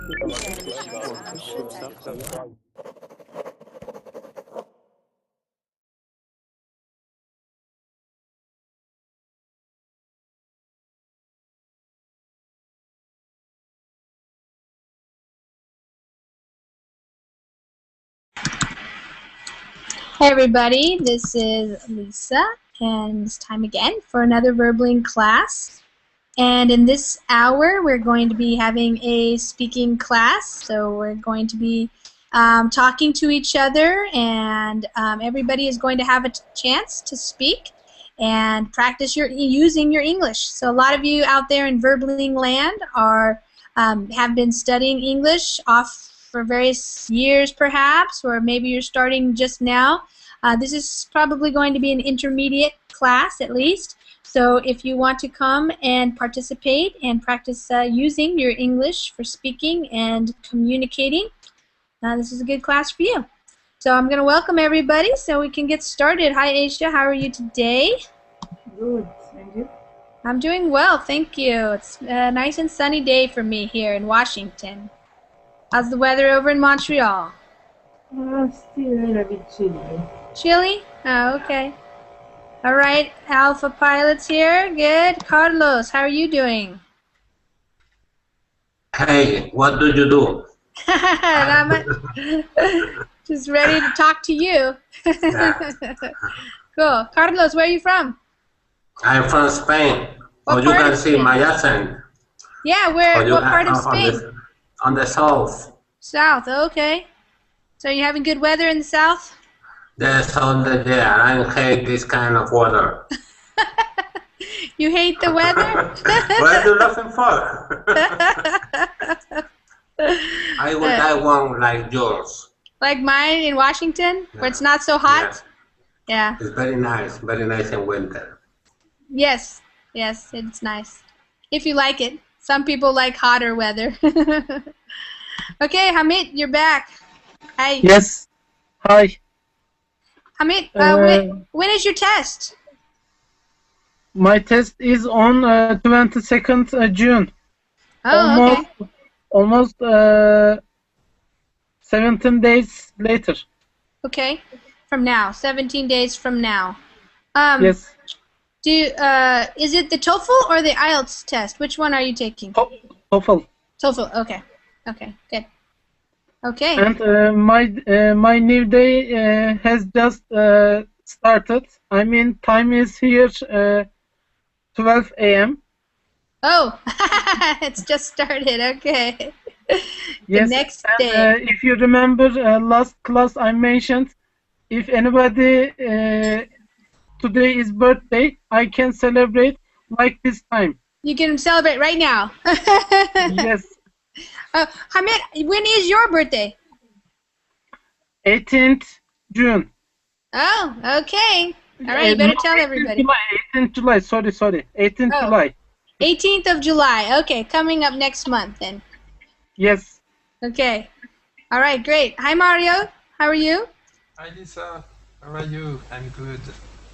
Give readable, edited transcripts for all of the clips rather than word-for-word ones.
Hey everybody, this is Lisa, and it's time again for another Verbling class. And in this hour, we're going to be having a speaking class. So we're going to be talking to each other, and everybody is going to have a chance to speak and practice using your English. So a lot of you out there in Verbling land have been studying English off for various years perhaps, or maybe you're starting just now. This is probably going to be an intermediate class at least. So if you want to come and participate and practice using your English for speaking and communicating, this is a good class for you. So I'm going to welcome everybody so we can get started. Hi Aisha, how are you today? Good, and you? I'm doing well, thank you. It's a nice and sunny day for me here in Washington. How's the weather over in Montreal? Still a little bit chilly. Chilly? Oh, okay. All right, Alpha Pilots here. Good. Carlos, how are you doing? Hey, what do you do? Not much. Just ready to talk to you. Yeah. Cool. Carlos, where are you from? I'm from Spain. What You part can of see Spain? my accent. Yeah, what part of Spain? On the south. South, okay. So you're having good weather in the south? There's on the there. I hate this kind of weather. You hate the weather? What are you laughing for? I would like one like yours. Like mine in Washington, where it's not so hot? Yeah. It's very nice in winter. Yes, yes, it's nice. If you like it. Some people like hotter weather. Okay, Hamid, you're back. Hi. Yes. Hi. Hamid, when is your test? My test is on 22nd June. Oh, okay. Almost 17 days later. Okay, from now, 17 days from now. Yes. Is it the TOEFL or the IELTS test? Which one are you taking? TOEFL. TOEFL. Okay. Okay. Good. Okay. And my new day has just started. I mean, time is here 12 a.m. Oh, it's just started. Okay. Yes. The next and, day. If you remember last class, I mentioned if anybody today is birthday, I can celebrate like this time. You can celebrate right now. Yes. Hamid, when is your birthday? 18th June. Oh, okay. All right, you better tell everybody. 18th July, sorry. 18th Oh. July. 18th of July. Okay, coming up next month then. Yes. Okay. All right, great. Hi, Mario. How are you? Hi Lisa, how are you? I'm good.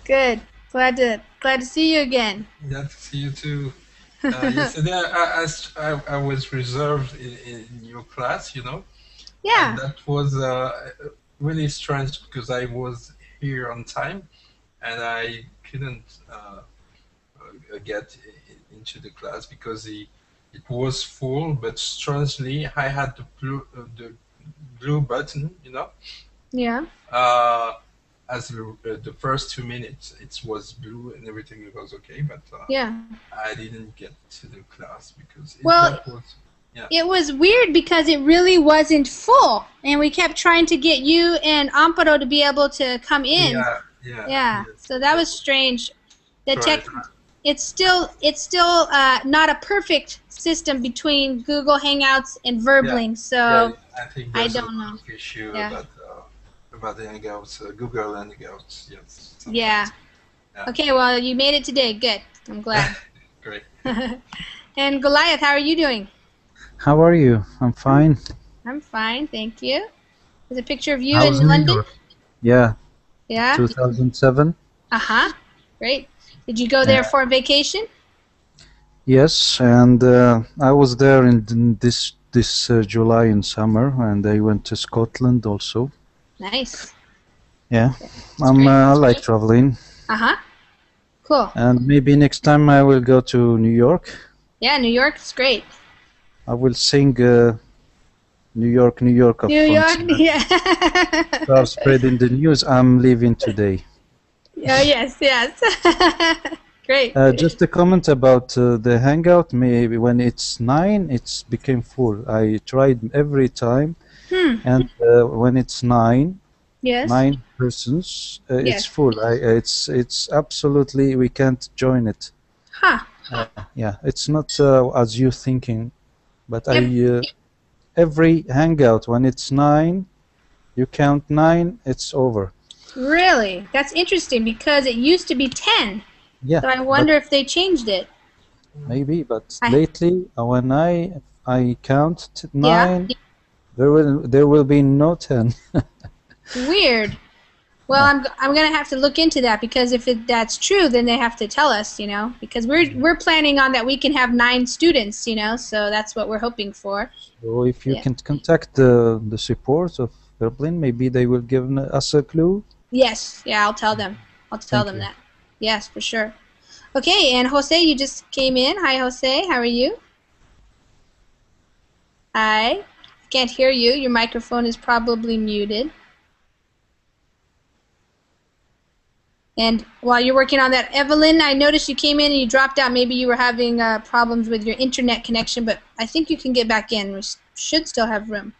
Good. Glad to see you again. Glad to see you too. Yesterday I was reserved in your class, you know. Yeah. And that was really strange because I was here on time and I couldn't get into the class because it was full. But strangely, I had the blue button, you know. Yeah. As the first 2 minutes, it was blue and everything was okay, but Yeah. I didn't get to the class because it was weird because it really wasn't full, and we kept trying to get you and Amparo to be able to come in. Yeah. Yeah. So that was strange. The Right. it's still not a perfect system between Google Hangouts and Verbling. So I think I there's don't know. issue Yeah. about the Hangouts, Google Hangouts. Yes. Yeah. Yeah. Okay. Well, you made it today. Good. I'm glad. Great. And Goliath, how are you doing? How are you? I'm fine. I'm fine, thank you. There's a picture of you How's in New London. York? Yeah, Yeah. 2007. Great. Did you go there for a vacation? Yes, and I was there in this this July in summer, and I went to Scotland also. Nice. Yeah, great. I like traveling, Uh-huh. Cool. and maybe next time I will go to New York. Yeah, New York is great. I will sing New York, New York of New York, France. yeah. Start spreading the news. I'm leaving today. Oh, yes, yes. Great. Just a comment about the Hangout. Maybe when it's 9, it's became full. I tried every time, and when it's 9 Yes. persons, it's Yes. full. It's absolutely, we can't join it. Huh. Yeah, it's not as you thinking, but every Hangout when it's 9, you count 9, it's over. Really? That's interesting because it used to be 10. Yeah, So I wonder if they changed it. maybe, but I- lately when I count 9, Yeah. there will be no 10. Weird. Well, I'm gonna have to look into that because if that's true, then they have to tell us, because we're planning on that we can have 9 students, so that's what we're hoping for. So if you Yeah. can contact the support of Berlin, maybe they will give us a clue. Yes, yeah, I'll tell them. I'll tell them you. that. Yes, for sure. Okay, and Jose, you just came in. Hi, Jose. How are you? Hi. I can't hear you. Your microphone is probably muted. And while you're working on that, Evelyn, I noticed you came in and you dropped out. Maybe you were having problems with your internet connection, but I think you can get back in. We should still have room.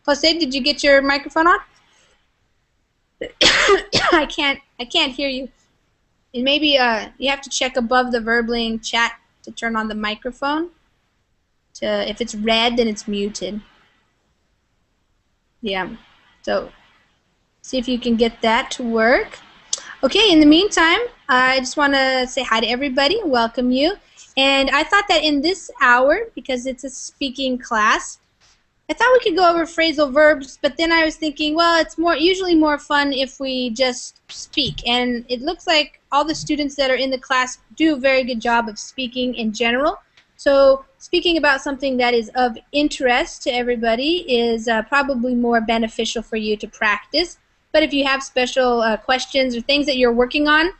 Jose, did you get your microphone on? I can't hear you. And maybe you have to check above the Verbling chat to turn on the microphone. If it's red, then it's muted. Yeah. So see if you can get that to work. Okay, in the meantime, I just want to say hi to everybody, welcome you. And I thought that in this hour, because it's a speaking class, I thought we could go over phrasal verbs, but then I was thinking, well, it's usually more fun if we just speak. And it looks like all the students that are in the class do a very good job of speaking in general. So speaking about something that is of interest to everybody is probably more beneficial for you to practice. But if you have special questions or things that you're working on,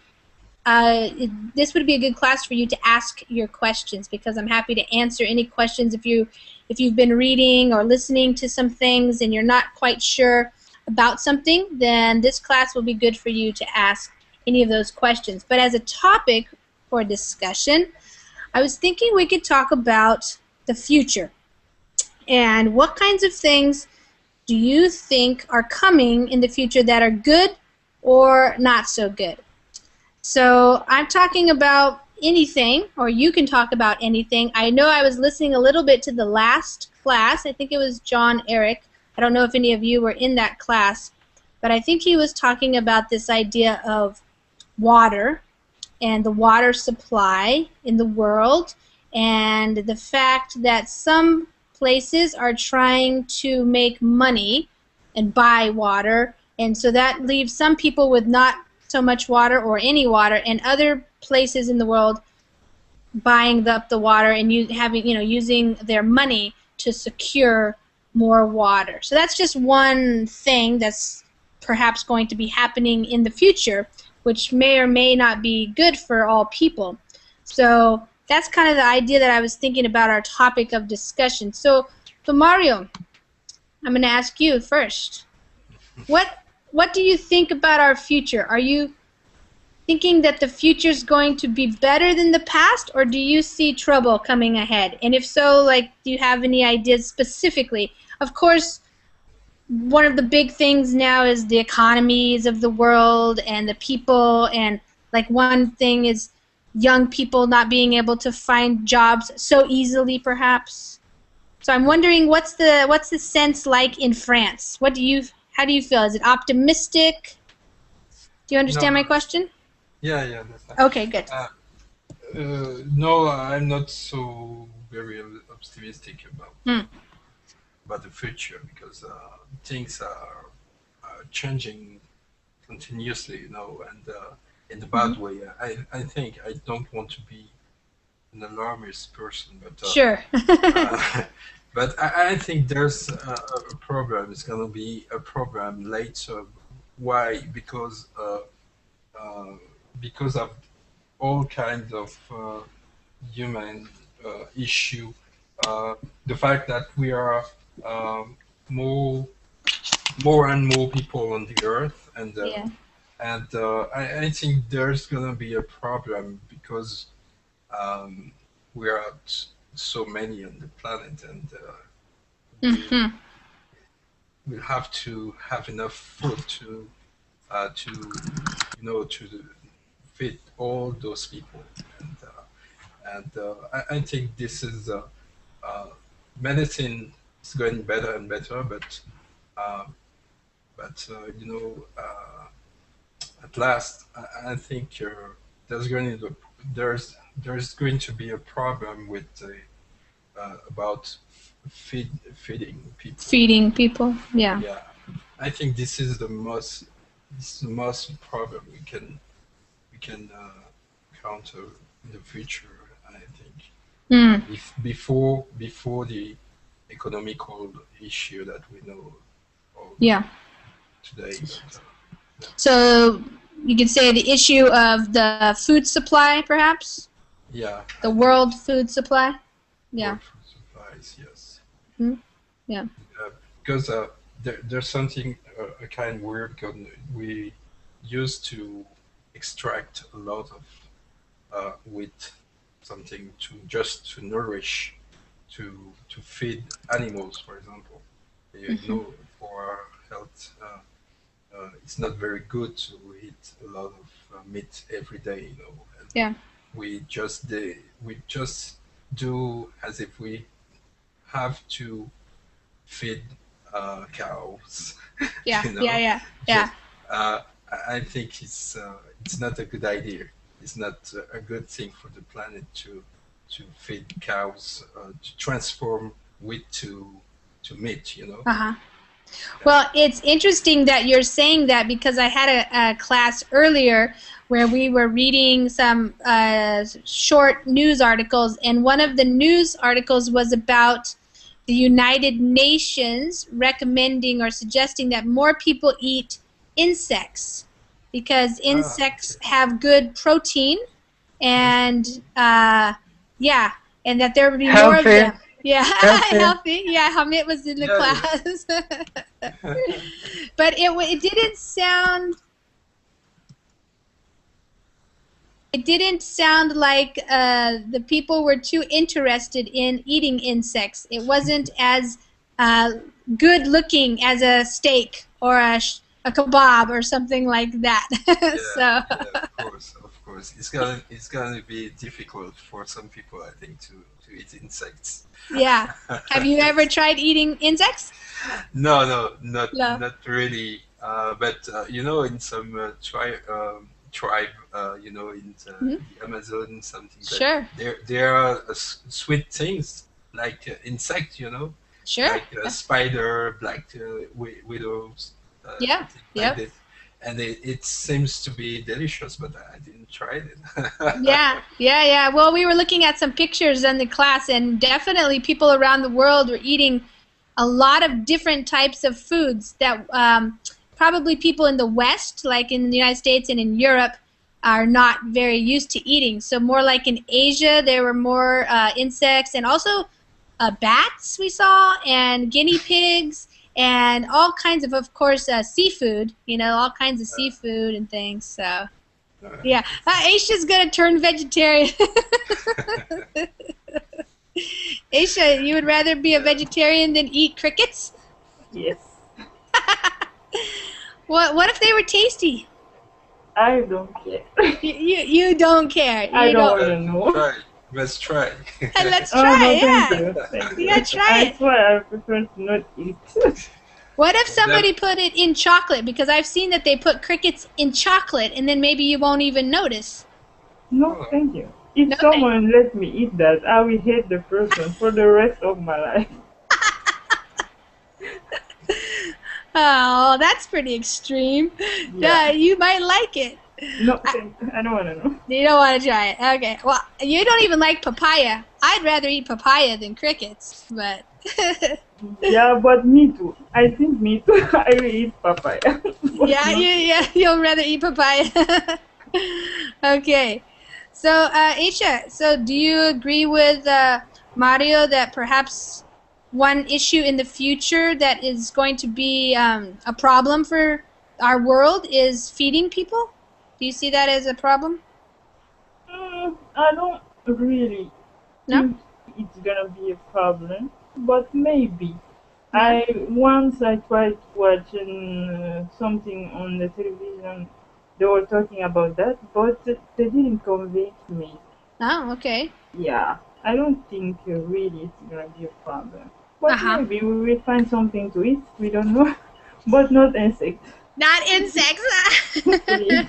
this would be a good class for you to ask your questions, because I'm happy to answer any questions if you've been reading or listening to some things and you're not quite sure about something, then this class will be good for you to ask any of those questions. But as a topic for discussion, I was thinking we could talk about the future and what kinds of things do you think are coming in the future that are good or not so good? So I'm talking about anything, or you can talk about anything. I know I was listening a little bit to the last class. I think it was John Eric. I don't know if any of you were in that class, but I think he was talking about this idea of water and the water supply in the world, and the fact that some places are trying to make money and buy water, and so that leaves some people with not so much water or any water, and other places in the world buying up the water and using their money to secure more water. So that's just one thing that's perhaps going to be happening in the future, which may or may not be good for all people. So that's kind of the idea that I was thinking about our topic of discussion. So Mario, I'm going to ask you first. What do you think about our future? Are you thinking that the future is going to be better than the past, or do you see trouble coming ahead? And if so, do you have any ideas specifically? Of course, one of the big things now is the economies of the world and the people, and one thing is young people not being able to find jobs so easily, perhaps. So I'm wondering, what's the sense like in France? How do you feel? Is it optimistic? Do you understand my question? Yeah, that's nice. Okay, good. No, I'm not so very optimistic about the future, because things are changing continuously, and in the bad way. I think I don't want to be an alarmist person, but Sure. But I think there's a problem. It's going to be a problem later. Why? Because of all kinds of human issue. The fact that we are more and more people on the earth, and Yeah. I think there's going to be a problem because we are so many on the planet, and Mhm. we'll have to have enough food to to feed all those people, and I think this is medicine is going better and better, but uh, at last I think there's going to be a problem with about feeding people. Feeding people. Yeah. Yeah, I think this is the most problem we can counter in the future. I think Mm. before the economical issue that we know of Yeah. today. So you could say the issue of the food supply, perhaps? Yeah. The world food supply? Yeah. World food supplies, yes. Hmm. Yeah. Because there's something a kind weird. Because we used to extract a lot of wheat, something to nourish, to feed animals, for example. You know, for our health, it's not very good to eat a lot of meat every day. You know. And Yeah. we just do as if we have to feed cows. Yeah. You know? Yeah. Yeah. Uh, I think it's not a good idea. It's not a good thing for the planet to feed cows, to transform wheat to meat. You know. Uh-huh. Well, it's interesting that you're saying that because I had a class earlier where we were reading some short news articles, and one of the news articles was about the United Nations recommending or suggesting that more people eat insects because insects have good protein, and yeah, and that there would be more of Healthy. them. Yeah, Healthy. healthy. Yeah, Hamid was in the Yeah, class. But it didn't sound. It didn't sound like the people were too interested in eating insects. It wasn't as good looking as a steak or a kebab or something like that. So Yeah, of course. It's gonna be difficult for some people, I think, to eat insects. yeah. Have you ever tried eating insects? No, No. not really. But in some tribe, in the Amazon, something. That Sure. there are sweet things like insect, Sure. like spider, black widows. Yeah, things yep. Like this. And it seems to be delicious, but I didn't try it. Yeah. Well, we were looking at some pictures in the class, and definitely people around the world were eating a lot of different types of foods that probably people in the West, like in the United States and in Europe, are not very used to eating. So more like in Asia, there were more insects, and also bats we saw, and guinea pigs, and all kinds of course, seafood, all kinds of seafood and things. So, yeah. Aisha's going to turn vegetarian. Aisha, you would rather be a vegetarian than eat crickets? Yes. What if they were tasty? I don't care. You don't care. I You don't want to know. Try. Let's try. Let's Oh, try, no, yeah. thank you. Thank you. Yeah, try it. That's why I prefer to not eat. What if somebody put it in chocolate? Because I've seen that they put crickets in chocolate, and then maybe you won't even notice. No, thank you. If No, thank someone lets me eat that, I will hate the person for the rest of my life. Oh, that's pretty extreme. Yeah. You might like it. No, thank you. I don't want to know. You don't want to try it. Okay. Well, you don't even like papaya. I'd rather eat papaya than crickets, but Yeah, but me too. I think me too. I will eat papaya. But Yeah, not- you'll rather eat papaya. Okay. So, Aisha, so do you agree with Mario that perhaps one issue in the future that is going to be a problem for our world is feeding people? Do you see that as a problem? I don't really No? think it's gonna be a problem, but maybe. Yeah. Once I tried watching something on the television. They were talking about that, but they didn't convince me. Oh, okay. Yeah, I don't think really it's gonna be a problem. But Uh-huh. maybe we will find something to eat. We don't know, but not insects. Not insects. Please.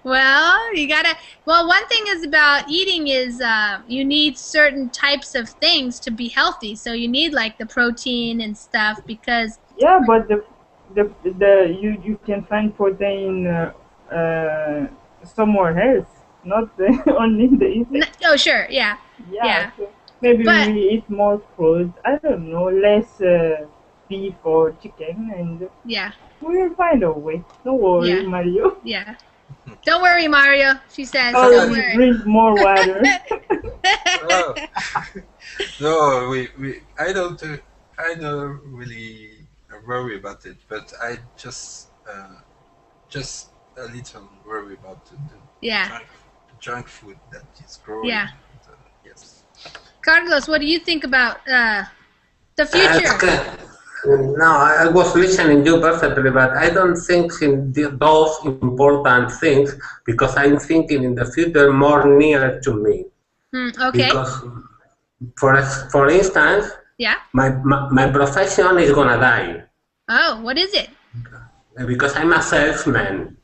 Well, you gotta. Well, one thing is about eating is you need certain types of things to be healthy. So you need like the protein and stuff because. Yeah, but you can find protein somewhere else, not only the insects. Oh, sure, yeah, Yeah. yeah. So maybe But- we eat more fruit. I don't know, less beef or chicken, and yeah, we will find a way. Don't worry, Yeah. Mario. yeah. Don't worry, Mario. She says, I don't will worry. drink more water. Oh. No, I don't really worry about it, but I just a little worry about the Yeah, junk food that is growing. Yeah. Yes. Carlos, what do you think about the It's future? good. No, I was listening you perfectly, but I don't think in those important things because I'm thinking in the future more near to me. Okay, Because, for instance, yeah. my profession is gonna die Oh, what is it? because I'm a salesman,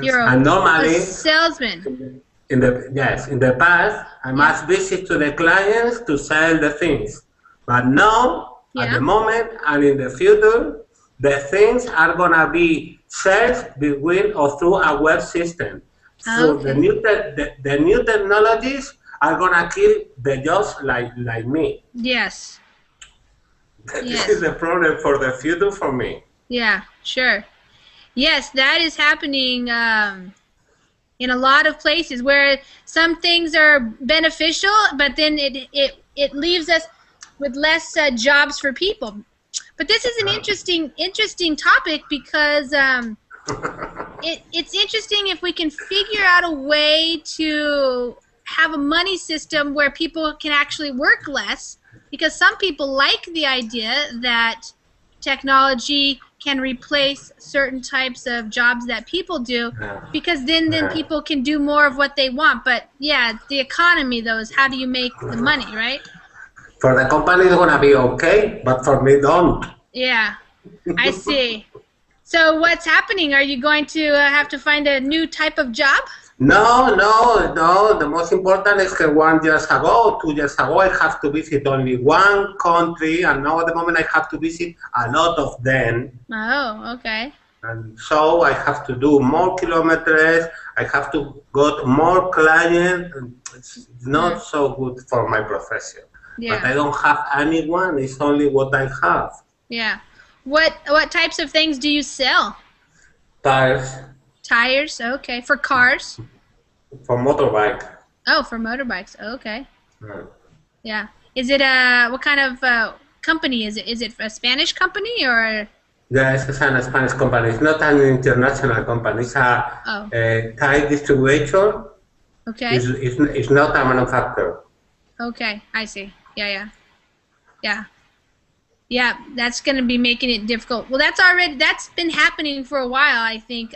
You're and a normally salesman. in the past I must visit to the clients to sell the things, but now at Yeah. the moment and in the future the things are gonna be sold between or through a web system. So Okay. the new technologies are gonna kill the jobs like me. Yes. This Yes. is the problem for the future for me. Yeah, sure. Yes, that is happening in a lot of places where some things are beneficial, but then it leaves us with less jobs for people. But this is an interesting topic because it's interesting if we can figure out a way to have a money system where people can actually work less, because some people like the idea that technology can replace certain types of jobs that people do, because then Yeah. people can do more of what they want. But yeah, the economy though is how do you make the money, right? For the company it's gonna be okay, but for me don't. Yeah, I see. So what's happening? Are you going to have to find a new type of job? No. The most important is that 1 year ago, 2 years ago, I have to visit only one country, and now at the moment I have to visit a lot of them. Oh, okay. And so I have to do more kilometers. I have to go to more clients. It's not so good for my profession. But I Yeah, don't have anyone. It's only what I have. yeah. What types of things do you sell? Tires Tires, okay. For cars? for motorbike. Oh, for motorbikes. Okay. Mm. Yeah. Is it what kind of company is it? Is it a Spanish company or? Yes, it's a Spanish company. It's not an international company. It's Oh, a tire distributor. okay. It's not a manufacturer. Okay, I see. Yeah. Yeah, that's going to be making it difficult. Well, that's been happening for a while, I think.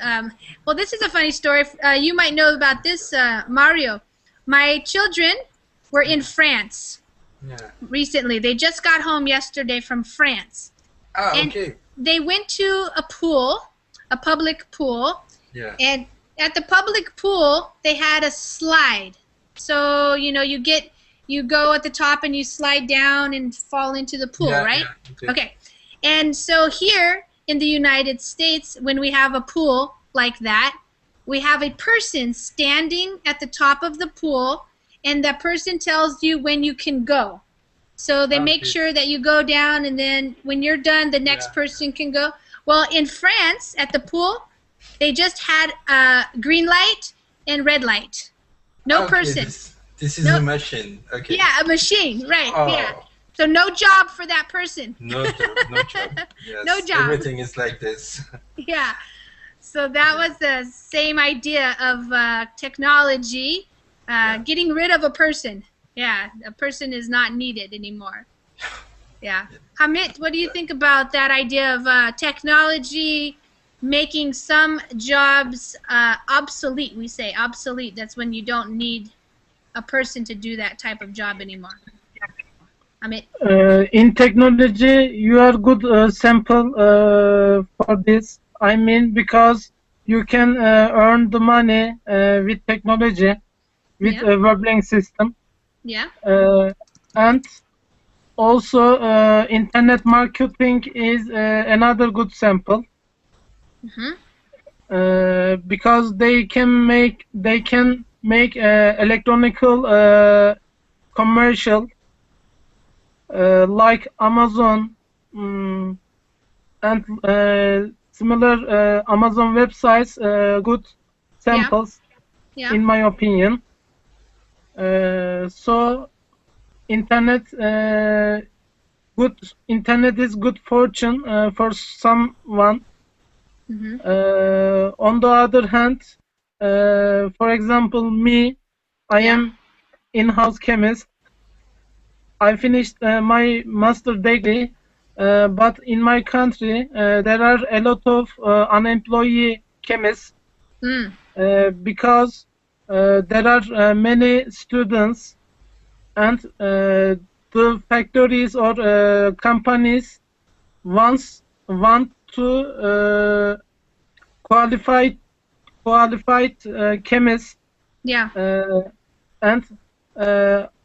Well, this is a funny story. You might know about this, Mario. My children were in France Yeah. recently. They just got home yesterday from France. Ah, And- okay. They went to a pool, a public pool, Yeah. and at the public pool, they had a slide. So, you go at the top and you slide down and fall into the pool, Yeah, right? yeah, Okay. And so here in the United States, when we have a pool like that, we have a person standing at the top of the pool, and that person tells you when you can go. So they make sure that you go down, and then when you're done, the next person can go. Well, in France, at the pool, they just had green light and red light. No person. This is a machine. Okay. Yeah, a machine. Right. Yeah. So no job for that person. No job. Yes. No job. Everything is like this. Yeah. So that was the same idea of technology, getting rid of a person. Yeah, a person is not needed anymore. Yeah. Hamid, what do you think about that idea of technology making some jobs obsolete? We say obsolete. That's when you don't need a person to do that type of job anymore. Hamid? In technology, you are good sample for this. I mean, because you can earn the money with technology, with a Verbling system. Yeah. And also, internet marketing is another good sample. Because they can make electronical commercial like Amazon and similar Amazon websites, good samples, in my opinion. So internet is good fortune for someone. On the other hand, for example, me, I am in-house chemist. I finished my master degree, but in my country there are a lot of unemployed chemists because there are many students, and the factories or companies want to qualified chemists. Yeah. And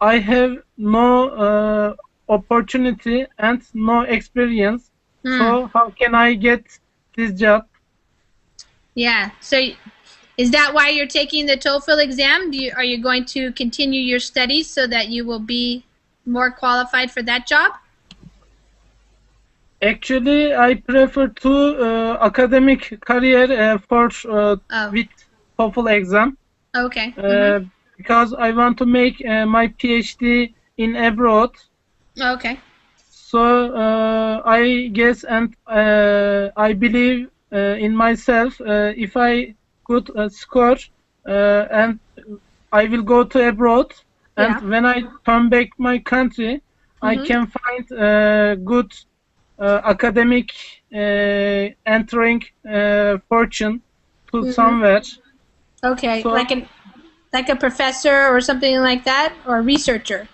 I have no opportunity and no experience. So how can I get this job? Yeah. So is that why you're taking the TOEFL exam? Are you going to continue your studies so that you will be more qualified for that job? Actually, I prefer to academic career with TOEFL exam. Okay. Because I want to make my PhD in abroad. Okay. So I guess and I believe in myself. If I could score, and I will go to abroad. And when I turn back my country, I can find good academic entering fortune to somewhere. Okay, so, like a professor or something like that, or a researcher.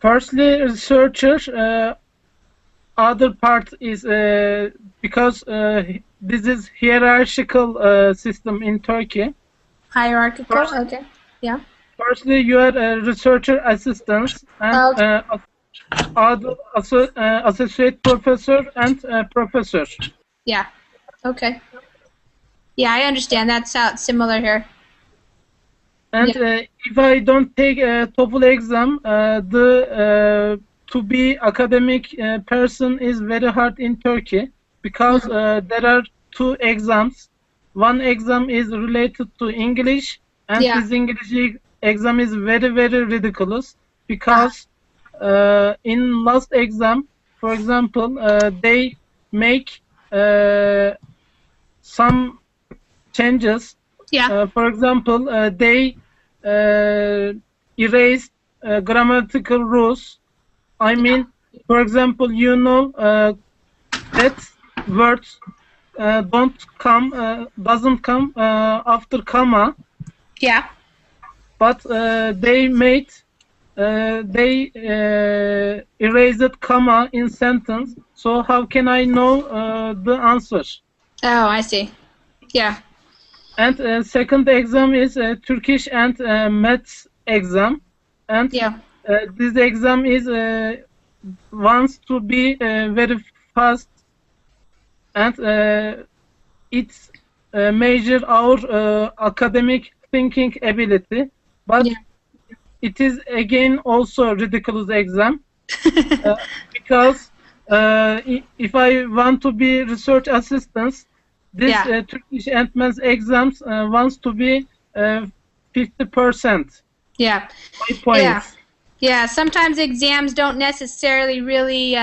Firstly, researcher. Other part is because this is hierarchical system in Turkey. Hierarchical. Okay. Yeah. Firstly, you are a researcher assistant and other associate professor and professor. Yeah. Okay. Yeah, I understand. That's similar here. And if I don't take a TOEFL exam, to be academic person is very hard in Turkey because there are two exams. One exam is related to English, and this English exam is very, very ridiculous because in last exam, for example, they make some changes. For example, they erased grammatical rules. I mean, for example, you know that words doesn't come after comma. Yeah. But they erased comma in sentence. So how can I know the answer? Oh, I see. Yeah. And second exam is Turkish and Maths exam, and this exam is wants to be very fast, and it's measure our academic thinking ability. But it is again also a ridiculous exam because if I want to be research assistant, this Turkish entrance exams wants to be 50%. Yeah. Points. Yeah. Sometimes exams don't necessarily really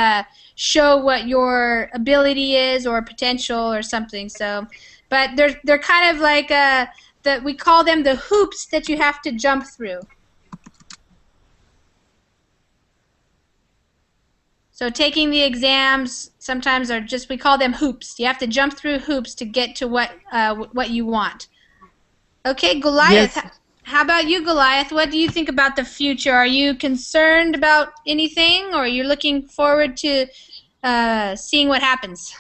show what your ability is or potential or something. So, but they're kind of like we call them the hoops that you have to jump through. So taking the exams sometimes are just, we call them hoops. You have to jump through hoops to get to what you want. Okay, Goliath. Yes. How about you, Goliath? What do you think about the future? Are you concerned about anything, or are you looking forward to seeing what happens?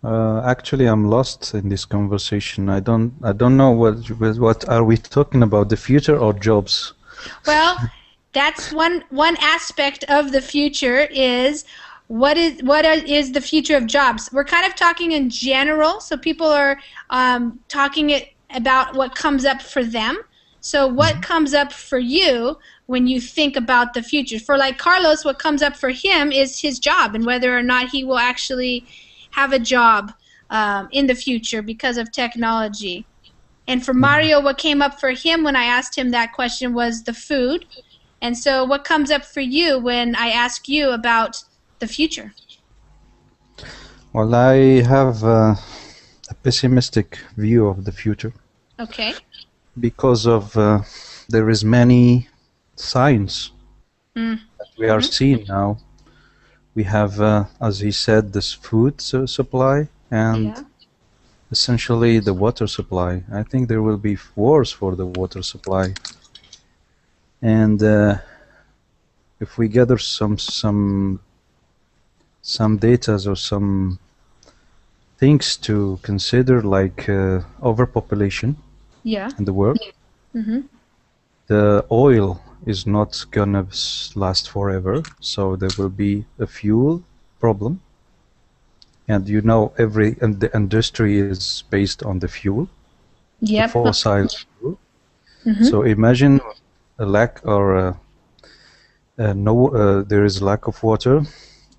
Actually, I'm lost in this conversation. I don't know what are we talking about, the future or jobs? Well, that's one aspect of the future is what is the future of jobs. We're kind of talking in general, so people are talking about what comes up for them. So what comes up for you when you think about the future? For like Carlos, what comes up for him is his job and whether or not he will actually have a job in the future because of technology. And for Mario, what came up for him when I asked him that question was the food. And so what comes up for you when I ask you about the future? Well, I have a pessimistic view of the future. Okay. Because of there is many signs that we are seeing now. We have, as he said, this food supply and essentially the water supply. I think there will be wars for the water supply. And if we gather some data or some things to consider, like overpopulation in the world, the oil is not gonna last forever, so there will be a fuel problem. And you know, the industry is based on the fuel, the fossil fuel. So imagine a lack or there is lack of water,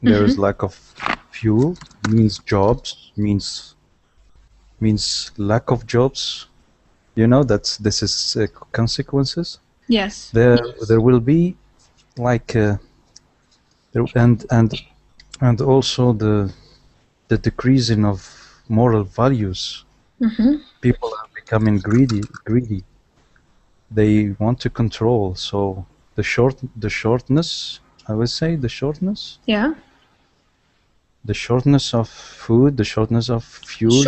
there is lack of fuel, means jobs, means lack of jobs. You know this is consequences. Yes. There will be like and also the decreasing of moral values. People are becoming greedy. They want to control. So the shortness, I would say, the shortness. Yeah. The shortness of food, the shortness of fuel.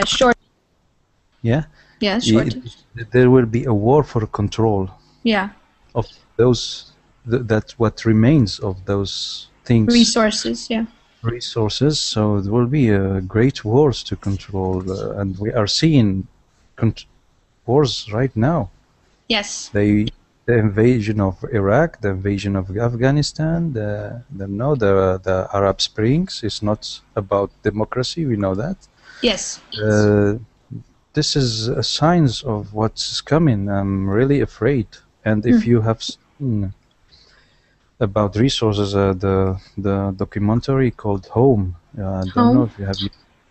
Short. Yeah. Yeah, short. There will be a war for control. Yeah. Of those, that's what remains of those things. Resources, yeah. Resources. So there will be great wars to control, and we are seeing wars right now. Yes. The invasion of Iraq, the invasion of Afghanistan, the Arab Springs is not about democracy. We know that. Yes. This is a signs of what's coming. I'm really afraid. And if you have seen about resources, the documentary called Home. I don't know if you have.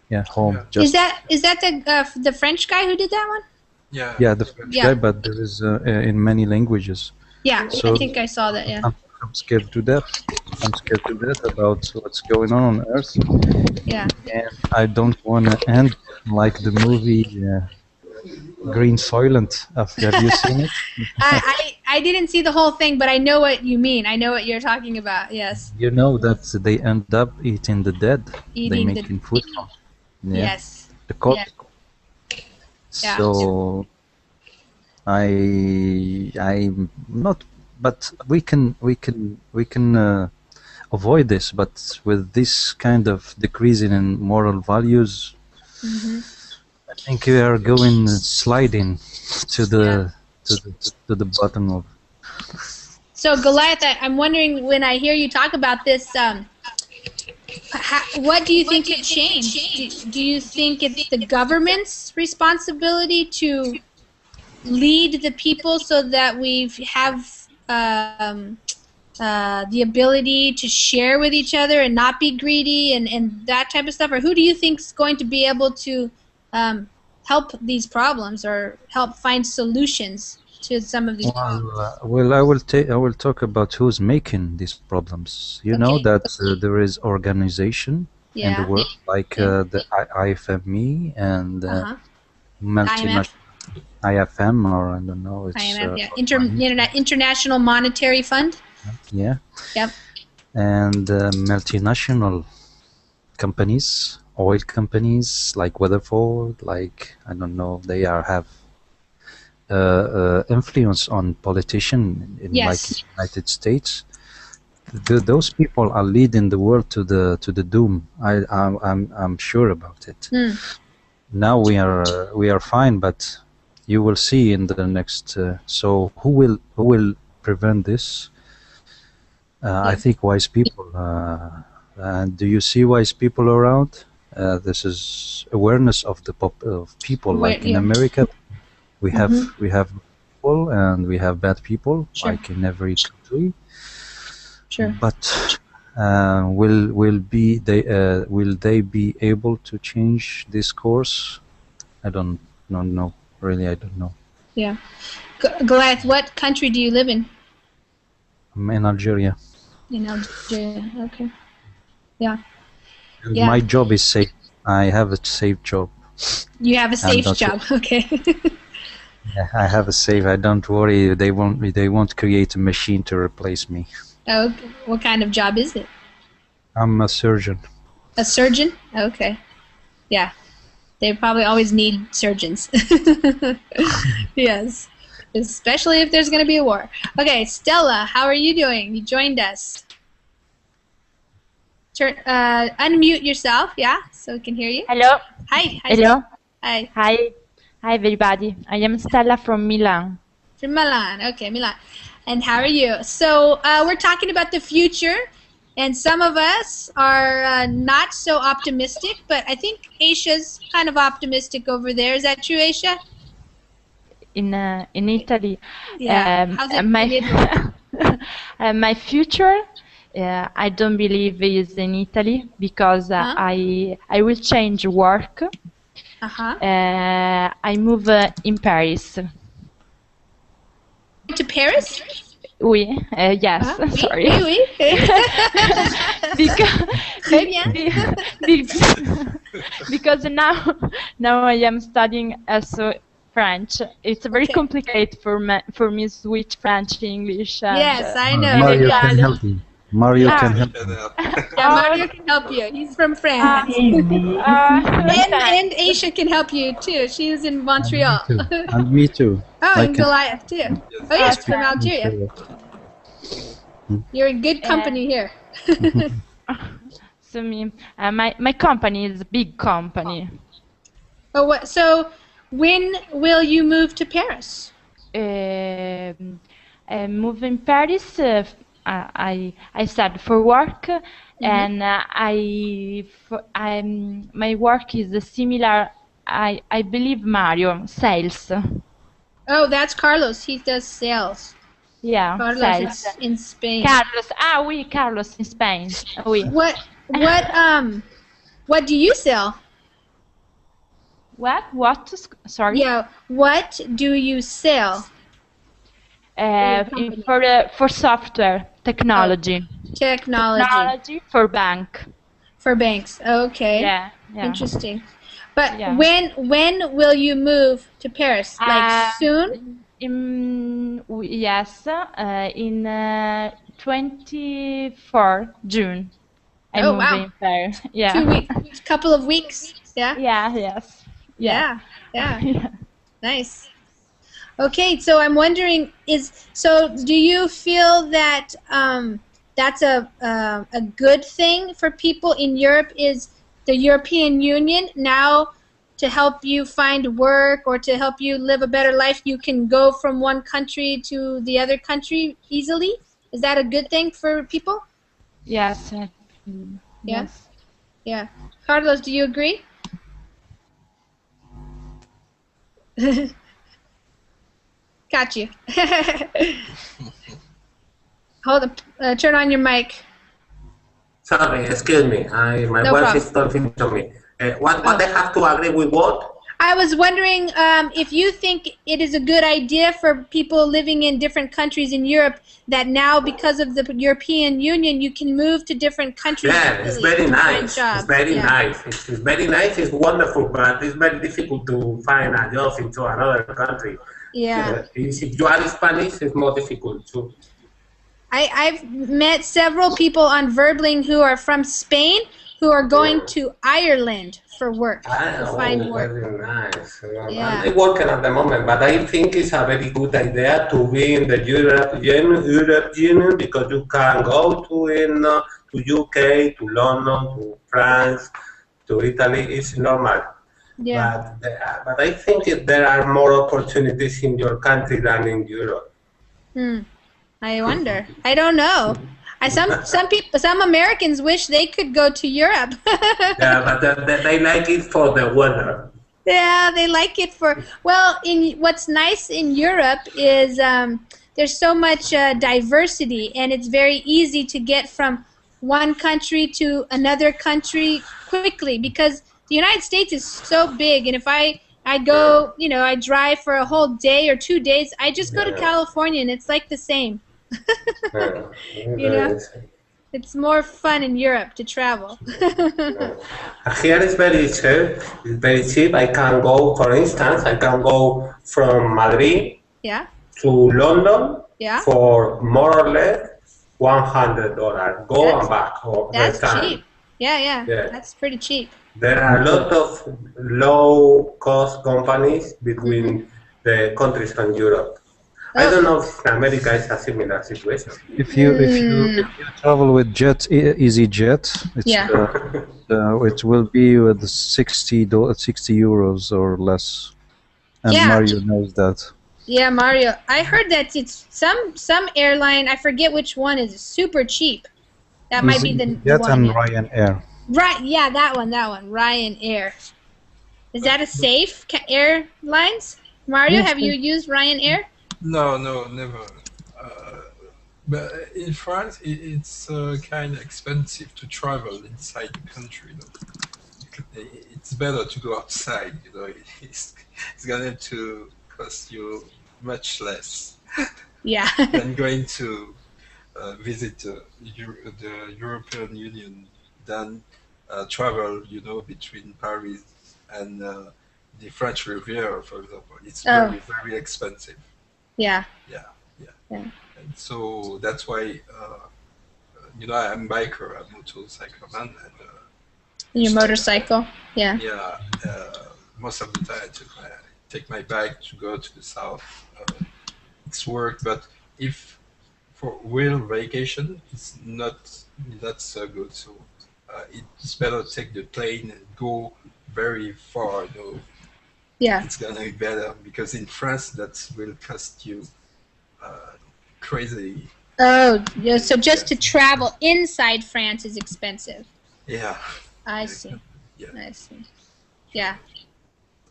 Yeah, Home. Yeah. Is that the French guy who did that one? Yeah. Yeah, the French guy, but there is in many languages. Yeah, so I think I saw that. Yeah. I'm scared to death. I'm scared to death about what's going on Earth. Yeah. And I don't want to end like the movie Green Soylent. Have you seen it? I didn't see the whole thing, but I know what you mean. I know what you're talking about. Yes. You know that they end up eating the dead. They making food from. Yeah. Yes. The corpse. Yeah. So I'm not. But we can avoid this. But with this kind of decreasing in moral values, I think we are going sliding to the bottom of. So Goliath, I'm wondering, when I hear you talk about this, what do you think could change? Do you think it's the government's responsibility to lead the people so that we have the ability to share with each other and not be greedy and that type of stuff? Or who do you think is going to be able to help these problems or help find solutions to some of these problems? Well, I will talk about who's making these problems. You know that there is organization in the world, like the IFME and multinational IFM, or I don't know. It's IMF, International Monetary Fund. Yeah. Yep. And multinational companies, oil companies like Weatherford, like I don't know, they have influence on politicians in like the United States. Those people are leading the world to the doom. I'm sure about it. Now we are fine, but you will see in the next. So who will prevent this? I think wise people. Do you see wise people around? This is awareness of the of people. Like in America, we have people and we have bad people, like in every country. Sure. But will they be able to change this course? I don't know. Really, I don't know. Yeah. Goliath, what country do you live in? I'm in Algeria. In Algeria, okay. Yeah. And my job is safe. I have a safe job. You have a safe job, okay. Yeah, I have a safe. I don't worry. They won't create a machine to replace me. Oh, what kind of job is it? I'm a surgeon. A surgeon? Okay. Yeah. They probably always need surgeons. Yes. Especially if there's going to be a war. Okay, Stella, how are you doing? You joined us. Unmute yourself, yeah, so we can hear you. Hello. Hi. Hello. Hi. Hi, everybody. I am Stella from Milan. From Milan, okay, Milan. And how are you? So we're talking about the future, and some of us are not so optimistic, but I think Aisha's kind of optimistic over there. Is that true, Aisha? In Italy. Yeah. How's it my future, I don't believe is in Italy because I will change work. I move in Paris. To Paris? Oui, yes, sorry. Oui. Because now I am studying also French. It's very complicated for me switch French English. Yes, I know. Mario can help you. Mario can help you. Yeah, Mario can help you. He's from France. And Aisha can help you too. She's in Montreal. And me too. And Goliath too. Oh yes, from Algeria. You're in good company here. So my company is a big company. Oh, what? So when will you move to Paris? Move in Paris. I said for work, and my work is similar. I believe Mario sales. Oh, that's Carlos. He does sales. Yeah, Carlos sales in Spain. Carlos, oui, Carlos in Spain. Oui. What do you sell? What? Sorry. Yeah. What do you sell? For software technology. Technology for bank. For banks. Okay. Yeah. Interesting. But when will you move to Paris? Like soon? Yes. In 24 June. I'm moving in Paris. Yeah. 2 weeks. Couple of weeks. Yeah. Yeah. Yes. Yeah. Nice. Okay, so I'm wondering, do you feel that that's a good thing for people in Europe? Is the European Union now to help you find work or to help you live a better life? You can go from one country to the other country easily. Is that a good thing for people? Yes. Yes. Yeah. Carlos, do you agree? Got you. Hold on. Turn on your mic. Sorry, excuse me. My No wife problem. is talking to me. What they have to agree with what? I was wondering if you think it is a good idea for people living in different countries in Europe that now, because of the European Union, you can move to different countries. Yeah, it's very to find nice. jobs. It's very Yeah. nice. It's very nice. It's wonderful, but it's very difficult to find a job into another country. Yeah. If you are Spanish, it's more difficult too. I've met several people on Verbling who are from Spain who are going to Ireland for work, to find work. Very nice. Yeah. I'm working at the moment, but I think it's a very good idea to be in the Europe Union because you can go to UK, to London, to France, to Italy. It's normal. Yeah. But I think there are more opportunities in your country than in Europe. I wonder. I don't know. Some Americans wish they could go to Europe. Yeah, but they like it for the weather. Yeah, they like it for. Well, what's nice in Europe is there's so much diversity, and it's very easy to get from one country to another country quickly because the United States is so big, and if I go, I drive for a whole day or 2 days, I just go to California, and it's like the same. It's more fun in Europe to travel. Here it's very cheap. It's very cheap. I can go, for instance, from Madrid to London for more or less $100. And back. That's cheap. Yeah. That's pretty cheap. There are a lot of low-cost companies between the countries from Europe. I don't know if America is a similar situation. If you travel with EasyJet, it will be with 60 euros or less, and Mario knows that. Yeah, Mario. I heard that it's some airline. I forget which one is super cheap. That might be the EasyJet one. and Ryanair. Right. Yeah, that one. Ryanair. Is that a safe airlines? Mario, have you used Ryanair? No, never. But in France, it's kind of expensive to travel inside the country. It's better to go outside. It's going to cost you much less. Yeah. than going to visit the European Union than travel, between Paris and the French Riviera, for example. It's very, very expensive. Yeah. And so that's why, I'm a biker, I'm a motorcycle man. And, your motorcycle? Yeah. Yeah. Most of the time I take my bike to go to the south. It's work, but if for real vacation, it's not so good. So it's better to take the plane and go very far. Yeah. It's gonna be better because in France that will cost you crazy. Oh, yeah. So just to travel inside France is expensive. Yeah. I see. Yeah. I see. Yeah.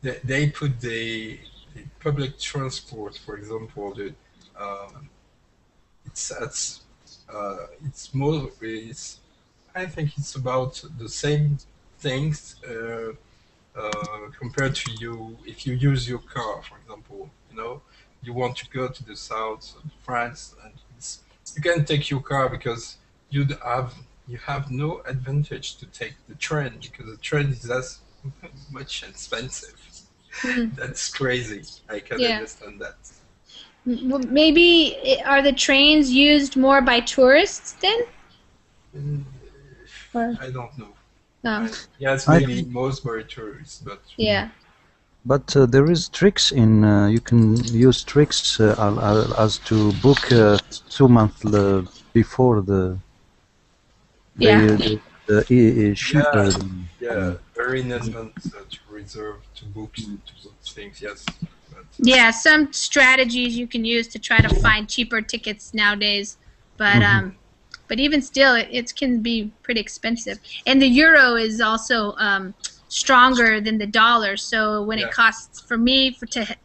They put the public transport, for example, I think it's about the same things compared to you if you use your car, for example. You want to go to the south of France, and you can take your car because you have no advantage to take the train because the train is as much expensive. That's crazy. I can understand that. Maybe are the trains used more by tourists then? I don't know. No. Yes, maybe most by tourists, but But there is tricks in. You can use tricks as to book 2 months before the cheaper. Very in advance to reserve to book things. Yes. Yeah, some strategies you can use to try to find cheaper tickets nowadays, but even still, it can be pretty expensive. And the euro is also stronger than the dollar, so when it costs for me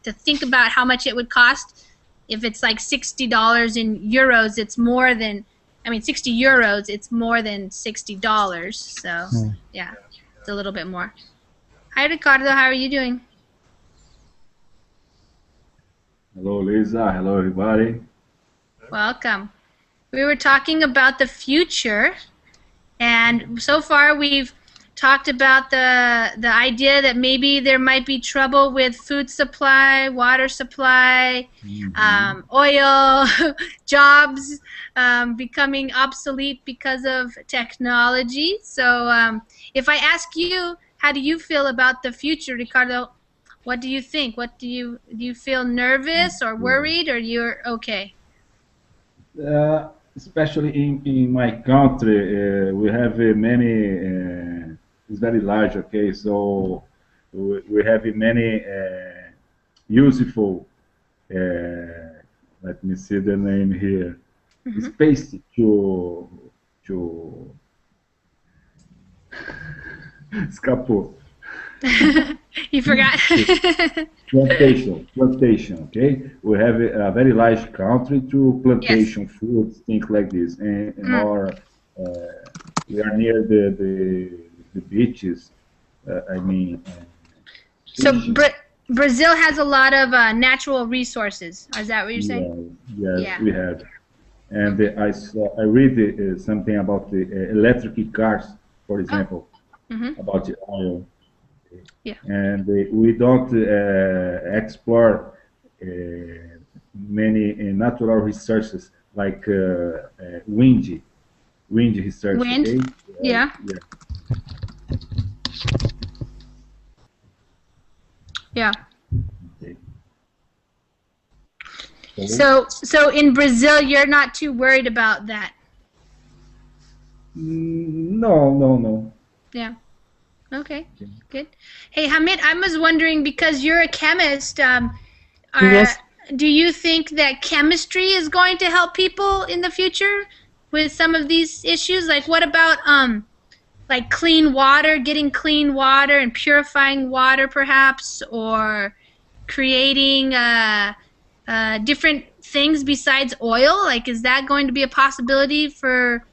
to think about how much it would cost if it's like $60 in euros, it's more than, I mean, 60 euros, it's more than $60. So, yeah, it's a little bit more. Hi, Ricardo. How are you doing? Hello, Lisa. Hello, everybody. Welcome. We were talking about the future, and so far we've talked about the idea that maybe there might be trouble with food supply, water supply, oil, jobs becoming obsolete because of technology. So if I ask you, how do you feel about the future, Ricardo? What do you think? What do you feel nervous or worried, or you're okay? Especially in my country, we have many. It's very large, okay? So we have many useful. Let me see the name here. Space to escapou. You forgot. plantation, okay? We have a very large country to plantation, foods, things like this, and more. We are near the beaches. I mean. So Brazil has a lot of natural resources. Is that what you're saying? Yes, we have. And I read something about the electric cars, for example, about the oil. Yeah. And we don't explore many natural resources like wind research. Wind? Okay? Yeah. Yeah. Okay. So in Brazil, you're not too worried about that? No. Yeah. Okay, good. Hey, Hamid, I was wondering, because you're a chemist, yes. Do you think that chemistry is going to help people in the future with some of these issues? Like, what about like clean water, getting clean water and purifying water, perhaps, or creating different things besides oil? Like, is that going to be a possibility for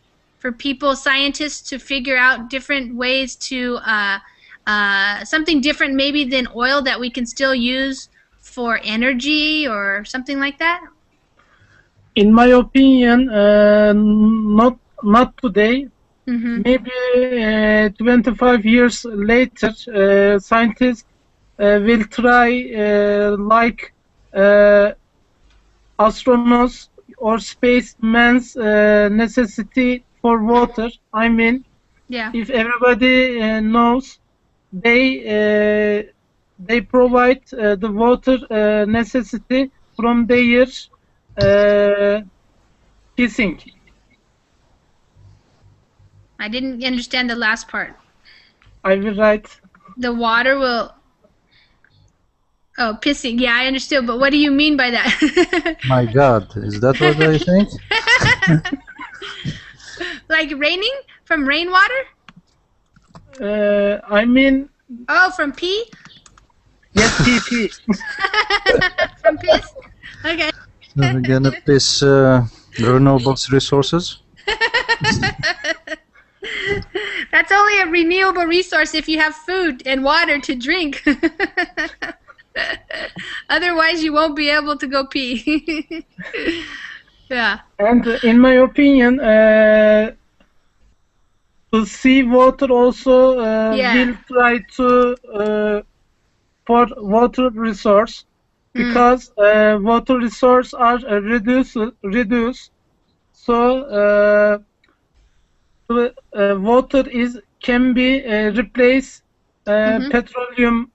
people, scientists, to figure out different ways to something different maybe than oil that we can still use for energy or something like that? In my opinion, not today. Maybe 25 years later, scientists will try like astronauts or spacemen's necessity for water. I mean, if everybody knows, they provide the water necessity from their pissing. I didn't understand the last part. I will write. The water will. Oh, pissing. Yeah, I understood. But what do you mean by that? My God, is that what I think? Like raining from rainwater? I mean. Oh, from pee? Yes, pee. From piss? Okay. We're gonna piss renewable resources. That's only a renewable resource if you have food and water to drink. Otherwise, you won't be able to go pee. Yeah. And in my opinion, the seawater also will try to for water resource, because water resource are reduced. So water can be replaced petroleum.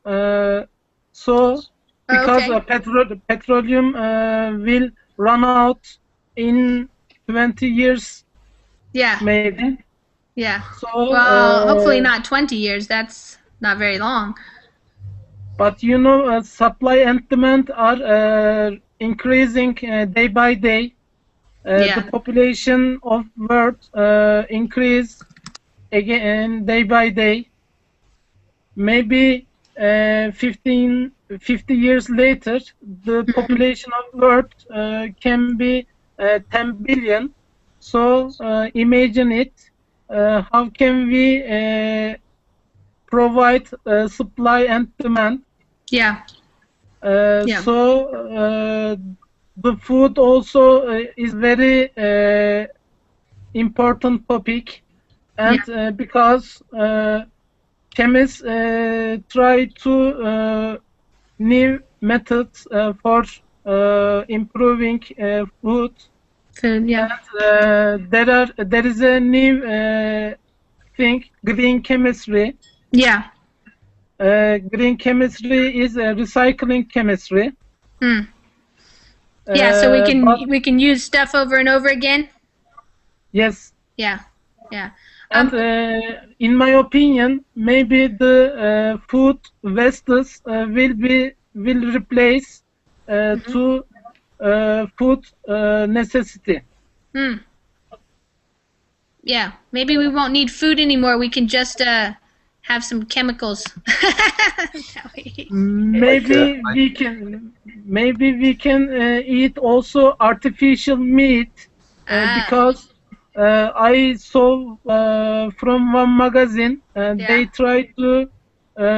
So because petroleum will run out in 20 years. Yeah. Maybe. Yeah. So well, hopefully not 20 years. That's not very long. But you know, supply and demand are increasing day by day. The population of world increase again day by day. Maybe 15 50 years later, the population of the Earth can be 10 billion. So imagine it. How can we provide supply and demand? Yeah. So the food also is very important topic, and because chemists try to new methods for improving food. Yeah. And, there is a new thing, green chemistry. Yeah. Green chemistry is a recycling chemistry. Yeah, so we can use stuff over and over again. Yes. Yeah. Yeah. And in my opinion, maybe the food wastes will replace to food necessity. Yeah, maybe we won't need food anymore. We can just have some chemicals. Maybe we can eat also artificial meat because I saw from one magazine they try to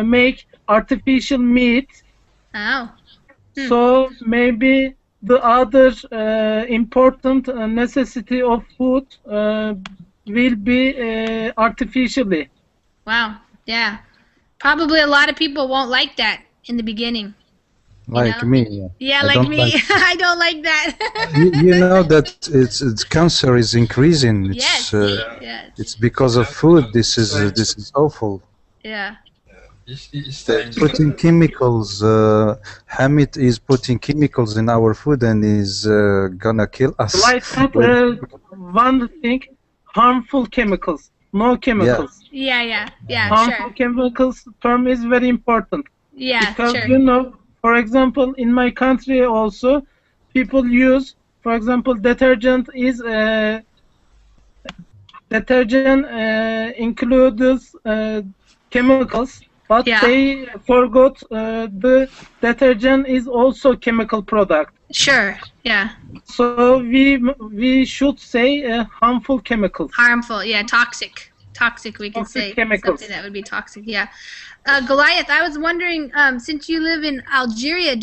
make artificial meat. Oh. So maybe the other important necessity of food will be artificially. Wow. Yeah. Probably a lot of people won't like that in the beginning. Like me. Yeah, like me. I don't like that. you know that it's cancer is increasing. It's, yes. It's because of food. This is awful. Yeah. Putting chemicals. Hamid is putting chemicals in our food and is gonna kill us. Like one thing, harmful chemicals. No chemicals. Yeah. Harmful chemicals term is very important. Yeah, because you know, for example, in my country also, people use, for example, detergent is includes chemicals, but they forgot the detergent is also chemical product. Sure. Yeah. So we should say harmful chemicals. Harmful. Yeah. Toxic. We can say chemicals. Something that would be toxic. Yeah. Goliath, I was wondering, since you live in Algeria,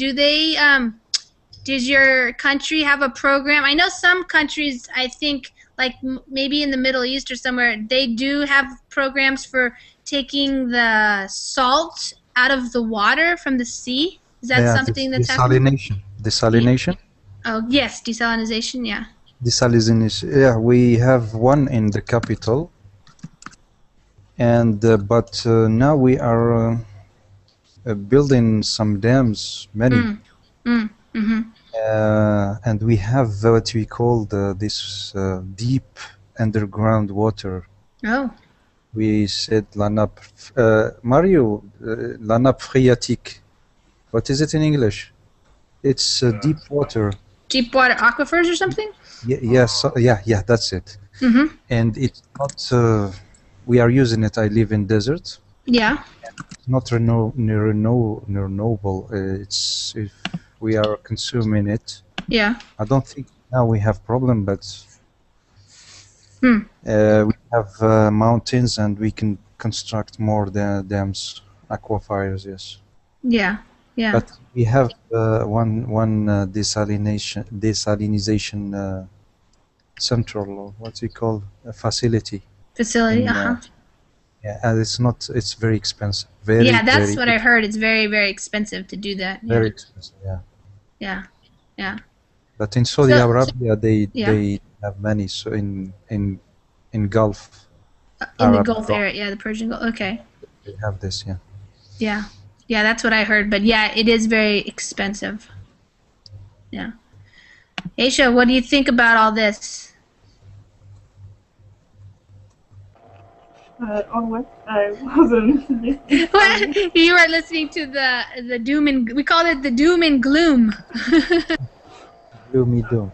does your country have a program? I know some countries, I think, like maybe in the Middle East or somewhere, they do have programs for taking the salt out of the water from the sea. Is that something that's happening? Desalination? Oh, yes, desalinization, yeah. Desalination, yeah, we have one in the capital. And but now we are building some dams, many, and we have what we call this deep underground water. Oh. We said la nappe, Mario, la nappe phréatique. What is it in English? It's deep water. Deep water aquifers or something? Yeah, that's it. And it's not. We are using it. I live in desert. Yeah. It's not renewable. It's if we are consuming it. Yeah. I don't think now we have problem, but we have mountains and we can construct more dams, aquifers. Yes. Yeah. Yeah. But we have one desalinization central, what's it called, a facility. Yeah, and it's very expensive. That's what I heard. It's very, very expensive to do that. Yeah. Very expensive, yeah. But in Saudi Arabia, they have many. So in Gulf. In the Gulf area, the Persian Gulf. Okay. They have this, Yeah, that's what I heard. But yeah, it is very expensive. Yeah. Aisha, what do you think about all this? On what? I wasn't listening. You were listening to the doom and we call it the doom and gloom. Gloomy doom.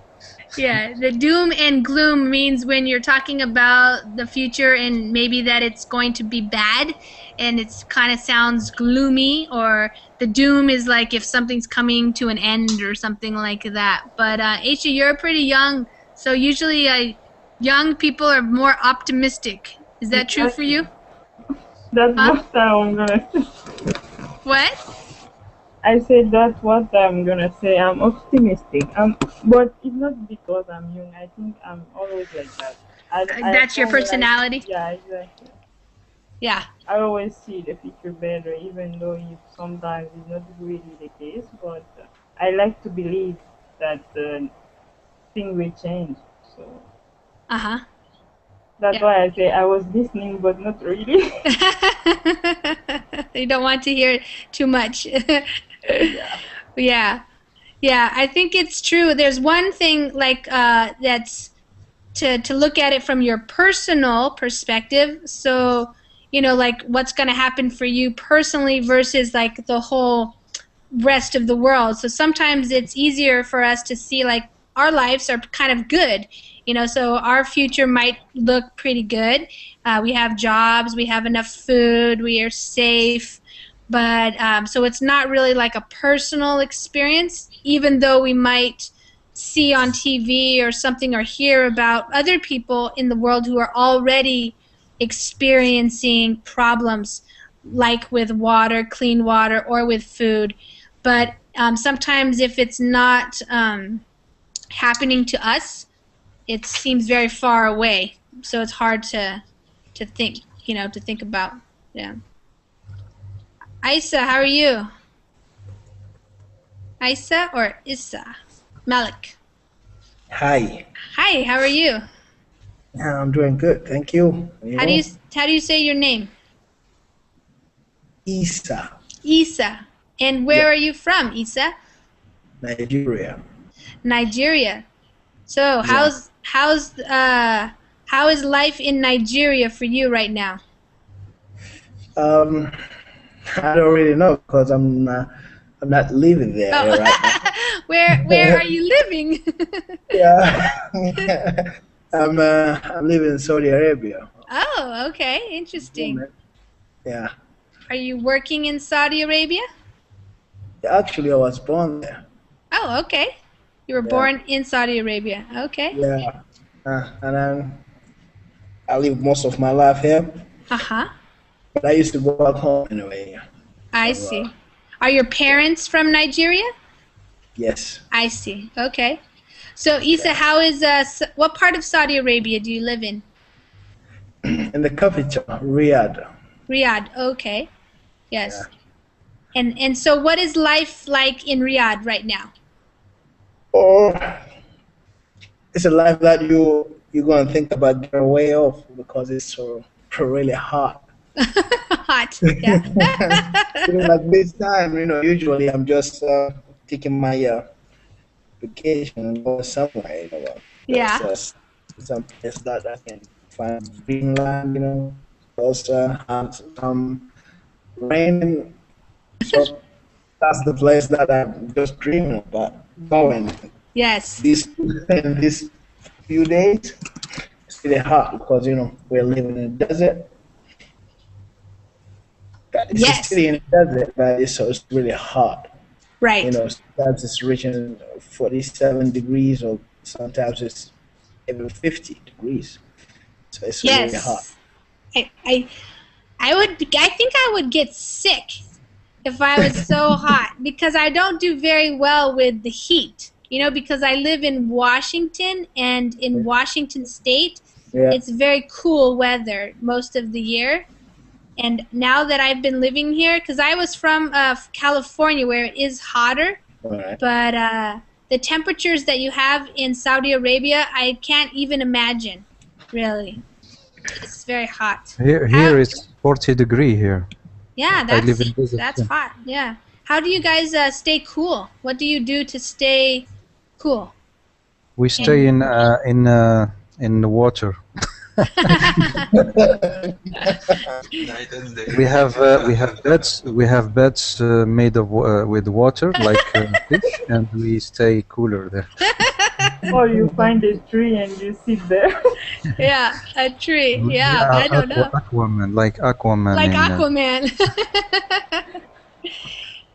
Yeah, the doom and gloom means when you're talking about the future and maybe that it's going to be bad, and it's kind of sounds gloomy, or the doom is like if something's coming to an end or something like that. But Aisha, you're pretty young, so usually young people are more optimistic. Is that true for you? That's what I'm gonna say. What? I said that's what I'm gonna say. I'm optimistic. But it's not because I'm young. I think I'm always like that. That's your personality? Like, yeah, exactly. Yeah. I always see the future better, even though sometimes it's not really the case. But I like to believe that things will change. So. That's why I say I was listening, but not really. You don't want to hear too much. Yeah. I think it's true. There's one thing like that's to look at it from your personal perspective. So, like what's going to happen for you personally versus like the whole rest of the world. So sometimes it's easier for us to see like our lives are kind of good. So our future might look pretty good. We have jobs, we have enough food, we are safe. But so it's not really like a personal experience, even though we might see on TV or something or hear about other people in the world who are already experiencing problems like with water, clean water, or with food. But sometimes if it's not happening to us, it seems very far away. So it's hard to think, to think about. Yeah. Isa, how are you? Isa or Issa? Malik. Hi. Hi, how are you? Yeah, I'm doing good, thank you. How do you say your name? Isa. Isa. And where are you from, Isa? Nigeria. Nigeria. So how is life in Nigeria for you right now? I don't really know because I'm not living there right now. Where are you living? Yeah, I'm living in Saudi Arabia. Oh, okay, interesting. Yeah. Are you working in Saudi Arabia? Actually, I was born there. Oh, okay. You were born in Saudi Arabia. Okay. Yeah. And then I lived most of my life here. But I used to go back home anyway. I see. Are your parents from Nigeria? Yes. I see. Okay. So, Isa, how is what part of Saudi Arabia do you live in? In the capital, Riyadh. Riyadh. Okay. Yes. Yeah. And so, what is life like in Riyadh right now? Oh, it's a life that you're gonna think about getting away off because it's so really hot. Hot, yeah. Like this time, usually I'm just taking my vacation and going somewhere, Yeah. Some place that I can find Greenland, also have some rain. So that's the place that I'm just dreaming about going. Yes. These few days, it's really hot because we're living in the desert. It's a city in the desert, but it's really hot. Right. Sometimes it's reaching 47 degrees, or sometimes it's even 50 degrees. So it's really hot. I think I would get sick if I was so hot because I don't do very well with the heat. Because I live in Washington, and in Washington State, it's very cool weather most of the year. And now that I've been living here, because I was from California where it is hotter, but the temperatures that you have in Saudi Arabia, I can't even imagine, really. It's very hot. Here it's 40 degrees here. Yeah, that's hot, yeah. How do you guys stay cool? What do you do to stay cool? We stay in the water. We have beds made of with water like fish, and we stay cooler there. Or you find a tree and you sit there. Yeah, a tree. Yeah, but I don't know. Aquaman, like Aquaman. Like Aquaman.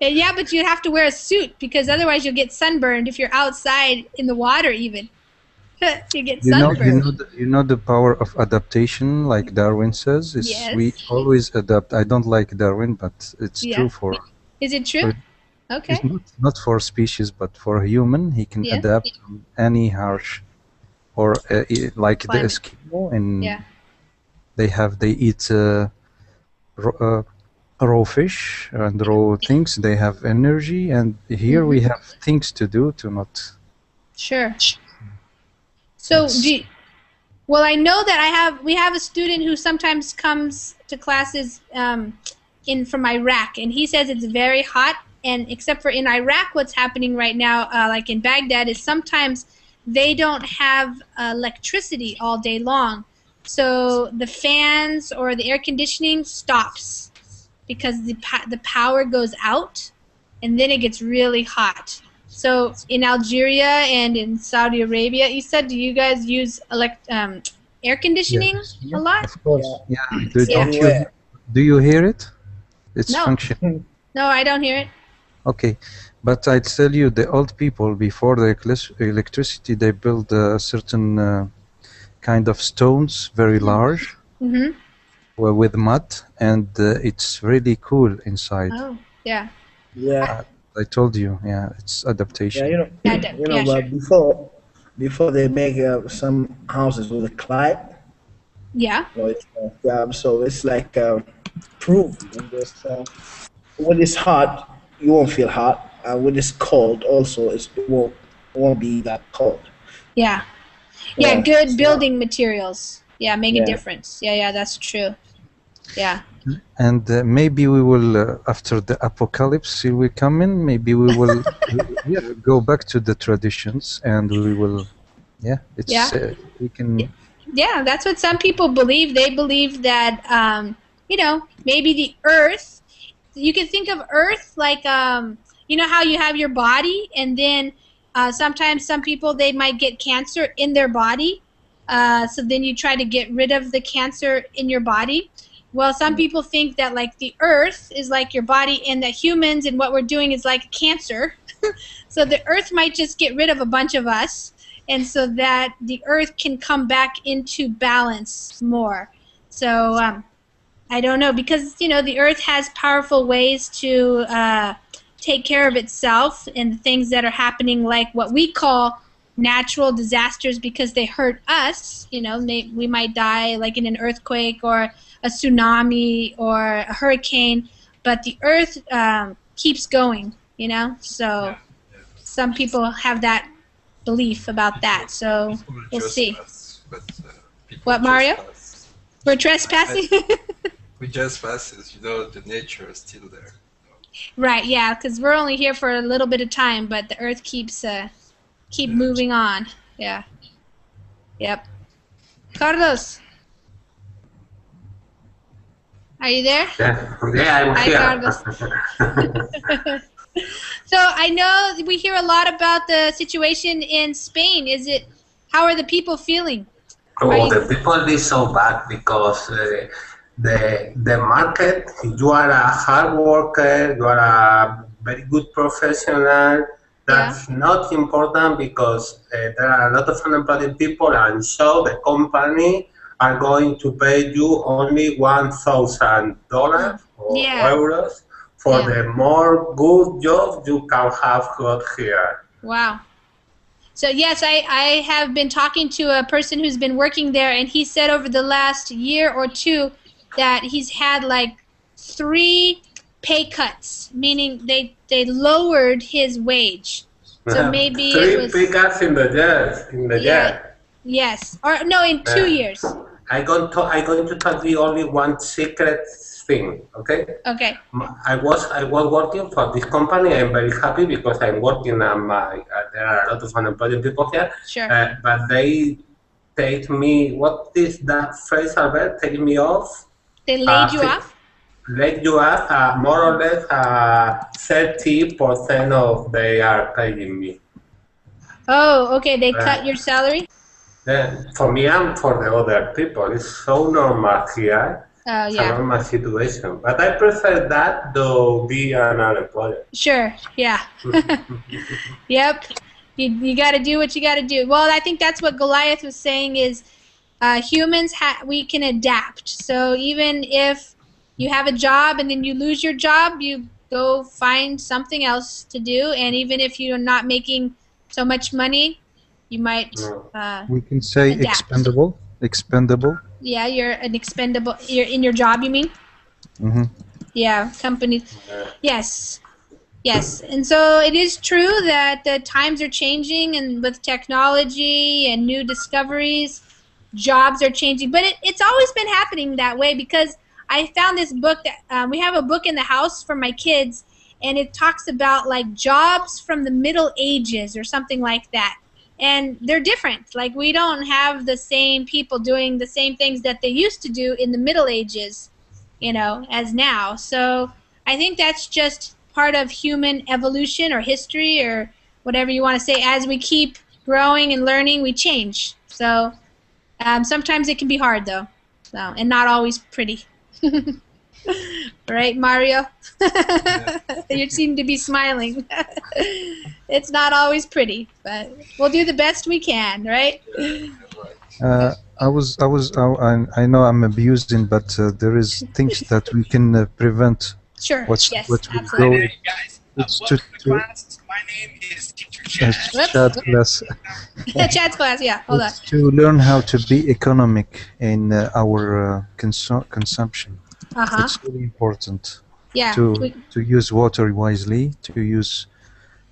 Yeah, but you'd have to wear a suit because otherwise you'll get sunburned if you're outside in the water even. You get sunburned. You know the power of adaptation, like Darwin says. Yes. We always adapt. I don't like Darwin, but it's true for. Is it true? Okay. It's not for species, but for human. He can adapt to any harsh, or like the Eskimo, and they eat raw fish and raw things. They have energy, and here we have things to do to not. Sure. So, well, I know that we have a student who sometimes comes to classes from Iraq, and he says it's very hot. And except for in Iraq, what's happening right now, like in Baghdad, is sometimes they don't have electricity all day long. So the fans or the air conditioning stops because the power goes out, and then it gets really hot. So in Algeria and in Saudi Arabia, Issa, do you guys use air conditioning a lot? Of course. Yeah. Do you hear it? It's functioning. No, I don't hear it. Okay, but I tell you, the old people before the electricity, they built a certain kind of stones, very large, with mud, and it's really cool inside. Oh, yeah. Yeah. I told you, it's adaptation. Yeah, but before they make some houses with a climate. Yeah. So it's like proof. When it's hot, you won't feel hot, and when it's cold, also it won't be that cold. Yeah. Yeah, good building materials. Yeah, make a difference. Yeah, that's true. Yeah. And maybe we will, after the apocalypse, till we come in, maybe we will go back to the traditions, and we will, we can. Yeah, that's what some people believe. They believe that, maybe the Earth. You can think of Earth like, you know how you have your body, and then sometimes some people, they might get cancer in their body. So then you try to get rid of the cancer in your body. Well, some people think that like the Earth is like your body, and that humans and what we're doing is like cancer. So the Earth might just get rid of a bunch of us, and so that the Earth can come back into balance more. So I don't know, because the Earth has powerful ways to take care of itself, and the things that are happening, like what we call natural disasters, because they hurt us. We might die like in an earthquake or a tsunami or a hurricane, but the Earth keeps going. So some people have that belief about that. So we'll see. What, Mario? We're trespassing. We just passes, the nature is still there. Right, yeah, because we're only here for a little bit of time, but the Earth keeps moving on. Yeah. Yep. Carlos, are you there? Yeah, I'm here. Carlos. So I know we hear a lot about the situation in Spain. How are the people feeling? Oh, the people is so bad because the market, you are a hard worker, you are a very good professional. That's not important because there are a lot of unemployed people, and so the company are going to pay you only $1,000 or euros for the more good job you can have got here. Wow. So yes, I have been talking to a person who's been working there, and he said over the last year or two that he's had like 3 pay cuts, meaning they lowered his wage. So maybe 3 pay cuts in the year. Yes, or no, in 2 years. I'm going to tell you only one secret thing, okay? Okay. I was working for this company. I'm very happy because I'm working on there are a lot of unemployed people here. Sure. But they take me, what is that phrase, Albert? Take me off? They laid you off? Laid you off, more or less 30% of they are paying me. Oh, okay. They cut your salary? For me and for the other people, it's so normal here. Yeah. It's a normal situation. But I prefer that to be an unemployed. Sure, yeah. Yep. You got to do what you got to do. Well, I think that's what Goliath was saying is humans, we can adapt. So even if you have a job and then you lose your job, you go find something else to do. And even if you're not making so much money, you might we can say adapt. Expendable. Yeah, you're an expendable. You're in your job, you mean? Mm-hmm. Yeah, companies. Yes. Yes, and so it is true that the times are changing, and with technology and new discoveries, jobs are changing. But it's always been happening that way because I found this book that we have a book in the house for my kids, and it talks about like jobs from the Middle Ages or something like that. And they're different. Like we don't have the same people doing the same things that they used to do in the Middle Ages, you know, as now. So I think that's just part of human evolution or history or whatever you want to say. As we keep growing and learning, we change. So sometimes it can be hard though, and not always pretty. Right, Mario? You seem to be smiling. It's not always pretty, but we'll do the best we can, right? I know I'm abusing, but there is things that we can prevent. Sure. What absolutely. Hey, guys, class. My name is Teacher Chad. Chad's class. Chad's class, yeah. Hold on. To learn how to be economic in our consumption. It's really important. Yeah. To use water wisely, to use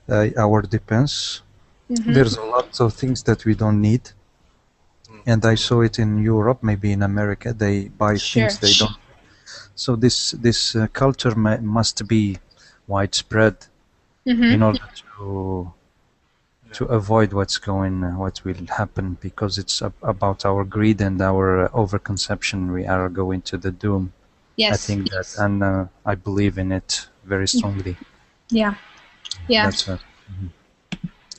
our defense. There's a lot of things that we don't need. And I saw it in Europe, maybe in America. They buy things they don't. So this culture must be widespread in order to avoid what will happen, because it's about our greed and our overconsumption. We are going to the doom. Yes. I think that, and I believe in it very strongly. Yeah. Yeah. That's it.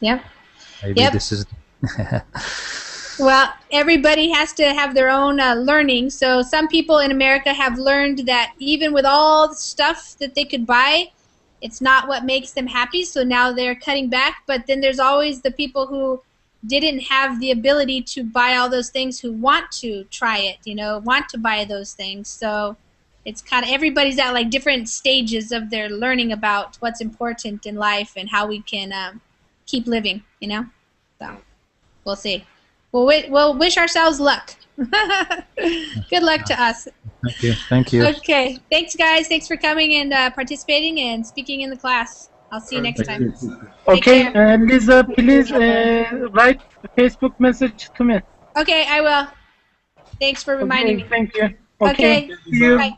Yeah. Maybe this is. Well, everybody has to have their own learning. So some people in America have learned that even with all the stuff that they could buy, it's not what makes them happy. So now they're cutting back. But then there's always the people who didn't have the ability to buy all those things who want to try it, want to buy those things. So it's kind of everybody's at like different stages of their learning about what's important in life and how we can keep living, So we'll see. We'll wish ourselves luck. Good luck to us. Thank you. Thank you. Okay. Thanks, guys. Thanks for coming and participating and speaking in the class. I'll see you next time. Okay, Lisa, please write a Facebook message to me. Okay, I will. Thanks for reminding me. Thank you. Okay. See you. Bye.